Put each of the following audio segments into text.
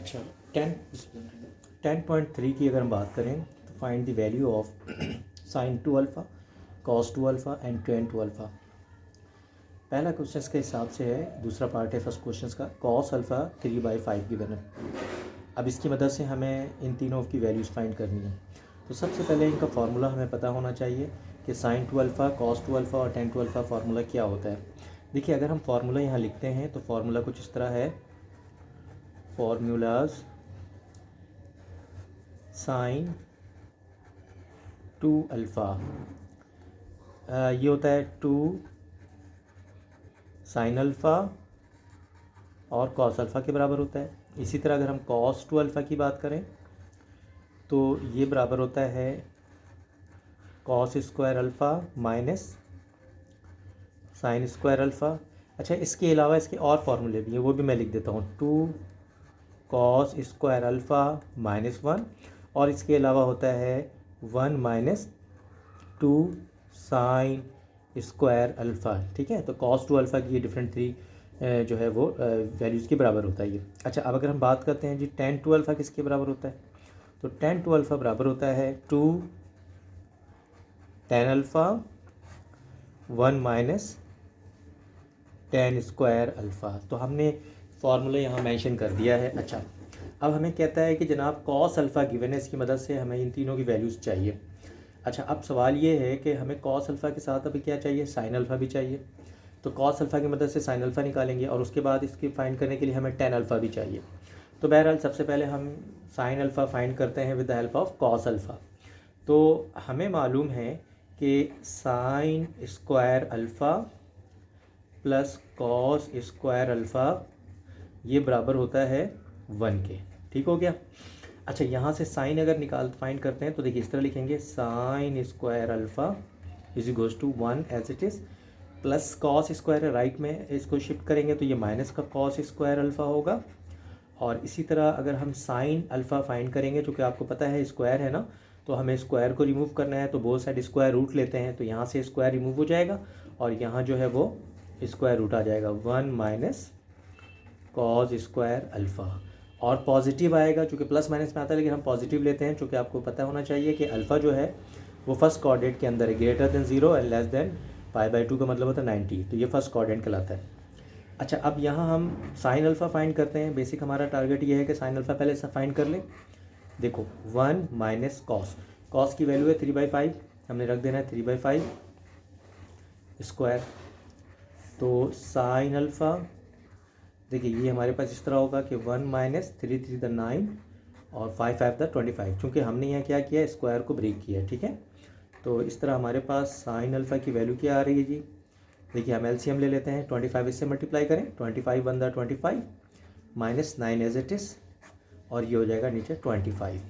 अच्छा, 10.3 की अगर हम बात करें तो find the value of sine 2 alpha, cos 2 alpha and ten 2 alpha. पहला क्वेश्चन के हिसाब से है, दूसरा पार्ट है फर्स्ट क्वेश्चन का। कॉस अल्फ़ा 3/5 गिवन है। अब इसकी मदद से हमें इन तीनों की वैल्यूज़ फाइंड करनी है। तो सबसे पहले इनका फार्मूला हमें पता होना चाहिए कि साइन 2 अल्फ़ा, कॉस 2 अल्फ़ा और टेन 2 अल्फ़ा फार्मूला क्या होता है। देखिए, अगर हम फार्मूला यहाँ लिखते हैं तो फार्मूला कुछ इस तरह है। फार्मूलाज साइन 2 अल्फ़ा, ये होता है 2 साइन अल्फ़ा और कॉस अल्फ़ा के बराबर होता है। इसी तरह अगर हम कॉस 2 अल्फ़ा की बात करें तो ये बराबर होता है cos square alpha minus sign square alpha. अच्छा, इसके अलावा इसके और फार्मूले भी हैं, वो भी मैं लिख देता हूँ। 2 कॉस स्क्वायर अल्फ़ा माइनस 1, और इसके अलावा होता है 1 माइनस 2 साइन स्क्वायर अल्फ़ा। ठीक है, तो कॉस 2 अल्फ़ा की ये डिफरेंट थ्री जो है वो वैल्यूज़ के बराबर होता है ये। अच्छा, अब अगर हम बात करते हैं जी टेन 2 अल्फ़ा किसके बराबर होता है, तो टेन 2 अल्फ़ा बराबर होता है 2 tan alpha 1 minus ten square alpha. तो हमने फार्मूला यहाँ मेंशन कर दिया है। अच्छा, अब हमें कहता है कि जनाब कॉस अल्फ़ा गिवन है, इसकी मदद से हमें इन तीनों की वैल्यूज़ चाहिए। अच्छा, अब सवाल ये है कि हमें कॉस अल्फ़ा के साथ अभी क्या चाहिए, साइन अल्फ़ा भी चाहिए। तो कॉस अल्फ़ा की मदद से साइन अल्फ़ा निकालेंगे और उसके बाद इसकी फाइंड करने के लिए हमें टेन अल्फ़ा भी चाहिए। तो बहरहाल सबसे पहले हम साइन अल्फ़ा फाइंड करते हैं with the help of cos alpha. तो हमें मालूम है कि sign square alpha plus cos square alpha ये बराबर होता है 1 के। ठीक हो गया। अच्छा, यहाँ से साइन अगर फाइंड करते हैं तो देखिए इस तरह लिखेंगे, sine square alpha is equals to 1 as it is, plus cos square right में इसको शिफ्ट करेंगे तो ये माइनस का कॉस स्क्वायर अल्फ़ा होगा। और इसी तरह अगर हम साइन अल्फ़ा फाइंड करेंगे, चूँकि आपको पता है स्क्वायर है ना, तो हमें स्क्वायर को रिमूव करना है, तो बोथ साइड स्क्वायर रूट लेते हैं, तो यहाँ से स्क्वायर रिमूव हो जाएगा और यहाँ जो है वो स्क्वायर रूट आ जाएगा 1 माइनस कॉस स्क्वायर अल्फ़ा। और पॉजिटिव आएगा, चूँकि प्लस माइनस में आता है लेकिन हम पॉजिटिव लेते हैं, चूँकि आपको पता होना चाहिए कि अल्फ़ा जो है वो फर्स्ट कोऑर्डिनेट के अंदर है, greater than 0 and less than π/2 का मतलब होता है 90, तो ये फर्स्ट कोऑर्डिनेट कहलाता है। अच्छा, अब यहाँ हम साइन अल्फ़ा फाइंड करते हैं। बेसिक हमारा टारगेट ये है कि साइन अल्फ़ा पहले से फाइंड कर लें। देखो 1 माइनस कॉस की वैल्यू है 3/5, हमने रख देना है 3/5 स्क्वायर। तो साइन अल्फ़ा देखिए ये हमारे पास इस तरह होगा कि 1 माइनस 3 3 द 9 और 5 5 द 25, चूँकि हमने यहाँ क्या किया, स्क्वायर को ब्रेक किया। ठीक है, तो इस तरह हमारे पास साइन अल्फ़ा की वैल्यू क्या आ रही है जी। देखिए हम एलसीएम ले लेते हैं, 25 इससे मल्टीप्लाई करें, 25 1 the 25 minus 9 as it is, और ये हो जाएगा नीचे 25।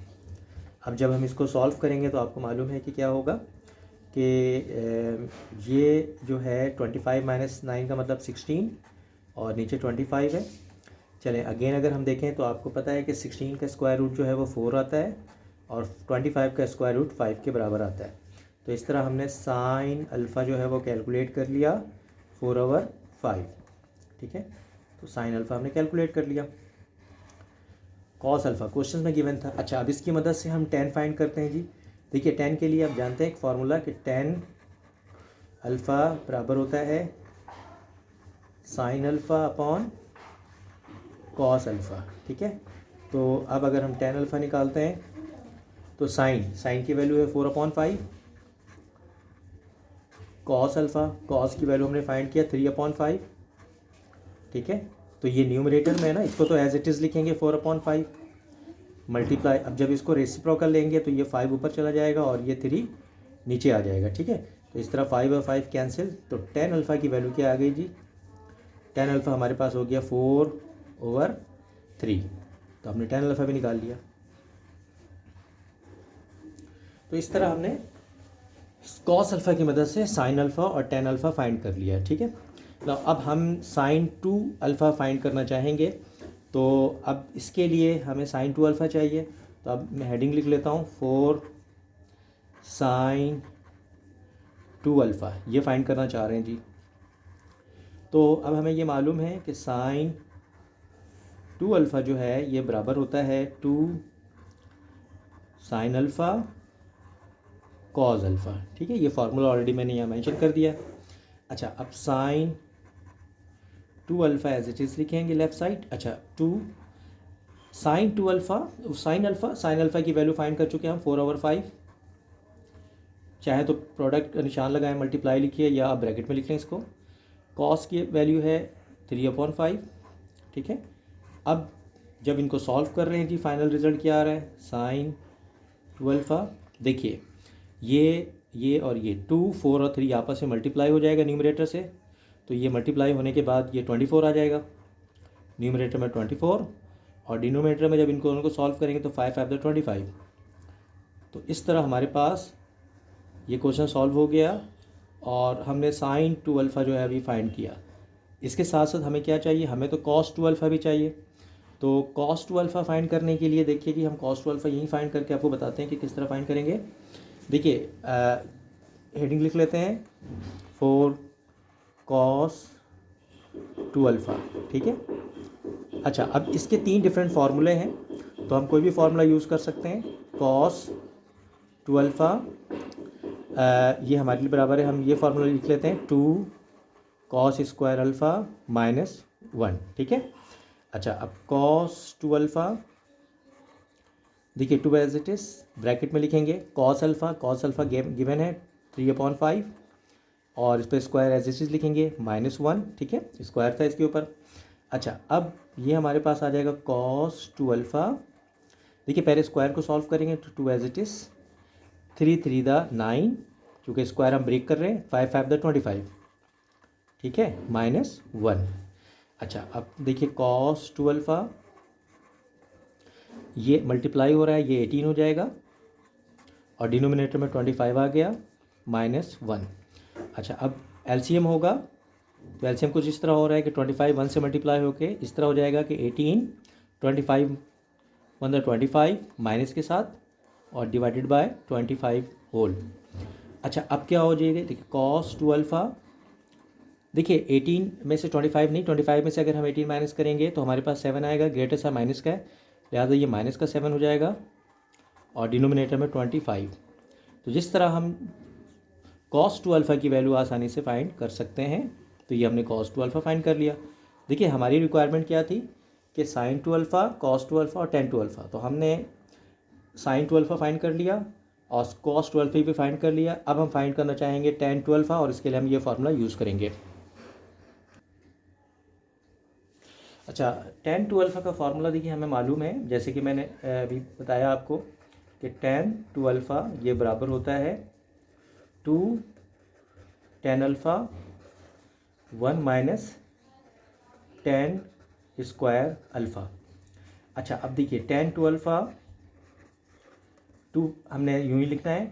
अब जब हम इसको सॉल्व करेंगे तो आपको मालूम है कि क्या होगा कि ये जो है 25 माइनस 9 का मतलब 16 और नीचे 25 है। चलें अगेन अगर हम देखें तो आपको पता है कि 16 का स्क्वायर रूट जो है वो 4 आता है और 25 का स्क्वायर रूट 5 के बराबर आता है। तो इस तरह हमने साइन अल्फ़ा जो है वो कैलकुलेट कर लिया 4/5। ठीक है, तो साइन अल्फ़ा हमने कैलकुलेट कर लिया। कॉस अल्फ़ा क्वेश्चन में गिवन था। अच्छा, अब इसकी मदद से हम टेन फाइंड करते हैं जी। देखिए टेन के लिए आप जानते हैं एक फार्मूला कि टेन अल्फ़ा बराबर होता है sine alpha upon cos alpha. ठीक है, तो अब अगर हम टेन अल्फ़ा निकालते हैं तो साइन की वैल्यू है 4/5, कॉस अल्फ़ा कॉस की वैल्यू हमने फाइंड किया 3/5। ठीक है, तो ये न्यूमरेटर में है ना, इसको तो एज इट इज़ लिखेंगे 4/5 मल्टीप्लाई। अब जब इसको रेसिप्रोकल लेंगे तो ये 5 ऊपर चला जाएगा और ये 3 नीचे आ जाएगा। ठीक है, तो इस तरह 5 और 5 कैंसिल, तो टेन अल्फ़ा की वैल्यू क्या आ गई जी, टेन अल्फ़ा हमारे पास हो गया 4/3। तो हमने टेन अल्फ़ा भी निकाल लिया। तो इस तरह हमने कॉस अल्फ़ा की मदद से साइन अल्फ़ा और टेन अल्फ़ा फाइंड कर लिया। ठीक है, तो अब हम साइन 2 अल्फ़ा फाइंड करना चाहेंगे। तो अब इसके लिए हमें साइन 2 अल्फ़ा चाहिए, तो अब मैं हेडिंग लिख लेता हूँ 4 साइन 2 अल्फ़ा, ये फाइंड करना चाह रहे हैं जी। तो अब हमें ये मालूम है कि साइन टू अल्फ़ा जो है ये बराबर होता है two sine alpha cos alpha. ठीक है, ये फार्मूला ऑलरेडी मैंने यहाँ मेंशन कर दिया। अच्छा, अब sine two alpha as it is लिखेंगे लेफ्ट साइड। अच्छा, two sine two alpha, sine alpha की वैल्यू फाइंड कर चुके हैं हम 4/5। चाहे तो प्रोडक्ट का निशान लगाएं, मल्टीप्लाई लिखिए, या आप ब्रैकेट में लिख लें इसको। कॉस की वैल्यू है 3/5। ठीक है, अब जब इनको सॉल्व कर रहे हैं जी, फाइनल रिजल्ट क्या आ रहा है, साइन टू अल्फ़ा। देखिए ये और ये 2, 4 और 3 आपस में मल्टीप्लाई हो जाएगा न्यूमरेटर से, तो ये मल्टीप्लाई होने के बाद ये 24 आ जाएगा न्यूमरेटर में 24, और डिनोमिनेटर में जब इनको दोनों को सॉल्व करेंगे तो 5 5 25। तो इस तरह हमारे पास ये क्वेश्चन सॉल्व हो गया और हमने साइन टू अल्फ़ा जो है अभी फाइंड किया। इसके साथ साथ हमें क्या चाहिए, हमें तो कॉस टू अल्फ़ा भी चाहिए। तो कॉस टू अल्फ़ा फाइंड करने के लिए देखिए कि हम कॉस टू अल्फ़ा यहीं फाइंड करके आपको बताते हैं कि किस तरह फाइंड करेंगे। देखिए हेडिंग लिख लेते हैं 4 कॉस टू अल्फ़ा। ठीक है, अच्छा, अब इसके 3 डिफरेंट फार्मूले हैं, तो हम कोई भी फार्मूला यूज़ कर सकते हैं। कॉस टू अल्फ़ा ये हमारे लिए बराबर है, हम ये फार्मूला लिख लेते हैं 2 कॉस स्क्वायर अल्फ़ा माइनस 1। ठीक है, अच्छा, अब कॉस टू अल्फ़ा, देखिए 2 एज इट इज़ ब्रैकेट में लिखेंगे। कॉस अल्फ़ा गिवन है 3/5, और इस पर स्क्वायर एज इट इज़ लिखेंगे -1। ठीक है, स्क्वायर था इसके ऊपर। अच्छा, अब ये हमारे पास आ जाएगा कॉस टू अल्फ़ा। देखिए पहले स्क्वायर को सॉल्व करेंगे तो 2 एज इट इज़, 3 3 9, क्योंकि स्क्वायर हम ब्रेक कर रहे हैं, 5 5 25। ठीक है, -1। अच्छा, अब देखिए कॉस टू अल्फ़ा, ये मल्टीप्लाई हो रहा है, ये 18 हो जाएगा, और डिनोमिनेटर में 25 आ गया, -1। अच्छा, अब एलसीएम होगा, तो एलसीएम कुछ इस तरह हो रहा है कि 25 1 से मल्टीप्लाई होके इस तरह हो जाएगा कि 18, 25 25 माइनस के साथ, और डिवाइडेड बाय 25 होल। अच्छा, अब क्या हो जाएगा, देखिए कॉस टू अल्फ़ा, देखिए 18 में से 25 नहीं, 25 में से अगर हम 18 माइनस करेंगे तो हमारे पास 7 आएगा, ग्रेटर सा माइनस का है, लिहाजा ये माइनस का 7 हो जाएगा, और डिनोमिनेटर में 25। तो जिस तरह हम कॉस टू अल्फ़ा की वैल्यू आसानी से फाइंड कर सकते हैं, तो ये हमने कॉस टू अल्फ़ा फाइंड कर लिया। देखिए हमारी रिक्वायरमेंट क्या थी कि sign two alpha, cos two alpha और टेन टू अल्फ़ा, तो हमने साइन टू अल्फ़ा फाइंड कर लिया और कॉस टू अल्फ़ा भी फाइंड कर लिया। अब हम फाइंड करना चाहेंगे टेन टू अल्फ़ा, और इसके लिए हम ये फार्मूला यूज़ करेंगे। अच्छा, टेन टू अल्फ़ा का फार्मूला देखिए हमें मालूम है, जैसे कि मैंने अभी बताया आपको कि टेन टू अल्फ़ा ये बराबर होता है 2 tan alpha 1 minus ten square alpha. अच्छा, अब देखिए टेन टू अल्फ़ा 2 हमने यूँ ही लिखना है।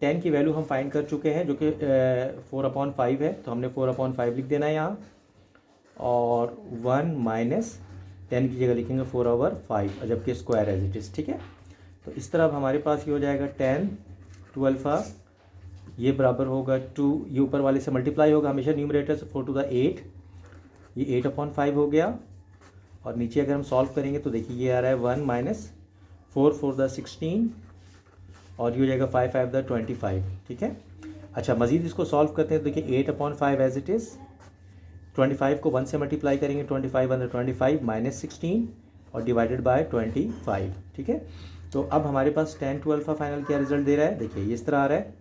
10 की वैल्यू हम फाइंड कर चुके हैं जो कि 4/5 है, तो हमने 4/5 लिख देना है यहाँ, और 1 माइनस 10 की जगह लिखेंगे 4/5, जबकि स्क्वायर एज इट इज़। ठीक है, तो इस तरह अब हमारे पास ये हो जाएगा टेन टू अल्फ़ा, ये बराबर होगा 2, ये ऊपर वाले से मल्टीप्लाई होगा हमेशा न्यूमरेटर से, 4 टू द 8, ये 8/5 हो गया, और नीचे अगर हम सॉल्व करेंगे तो देखिए ये आ रहा है 1 माइनस 4 4 द 16, और ये हो जाएगा 5 5 द 25। ठीक है, अच्छा, मज़ीद इसको सॉल्व करते हैं, तो देखिए 8/5 एज इट इज़, 25 को 1 से मल्टीप्लाई करेंगे, 25 1 25 माइनस 16, और डिवाइडेड बाय 25। ठीक है, तो अब हमारे पास टेन टू अल्फ़ा फाइनल क्या रिजल्ट दे रहा है, देखिए ये इस तरह आ रहा है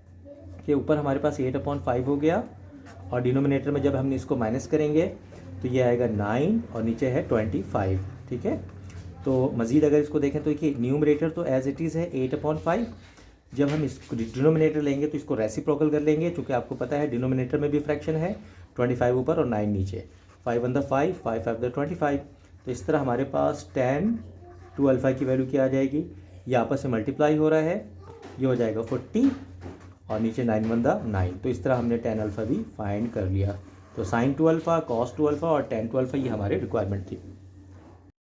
कि ऊपर हमारे पास 8/5 हो गया, और डिनोमिनेटर में जब हम इसको माइनस करेंगे तो ये आएगा 9, और नीचे है 25। ठीक है, तो मज़ीद अगर इसको देखें तो देखिए न्यूमरेटर तो एज इट इज़ है 8/5, जब हम इस डिनोमिनेटर लेंगे तो इसको रेसिप्रोकल कर लेंगे, क्योंकि आपको पता है डिनोमिनेटर में भी फ्रैक्शन है, 25 ऊपर और 9 नीचे, 5 1 द 5 5 5 द 25। तो इस तरह हमारे पास टेन टू अल्फ़ा की वैल्यू क्या आ जाएगी, ये आपस में मल्टीप्लाई हो रहा है, ये हो जाएगा 40, और नीचे 9 1 द 9। तो इस तरह हमने टेन अल्फ़ा भी फाइंड कर लिया। तो sign two alpha, cos two alpha और टेन टू अल्फ़ा ये हमारी रिक्वायरमेंट थी।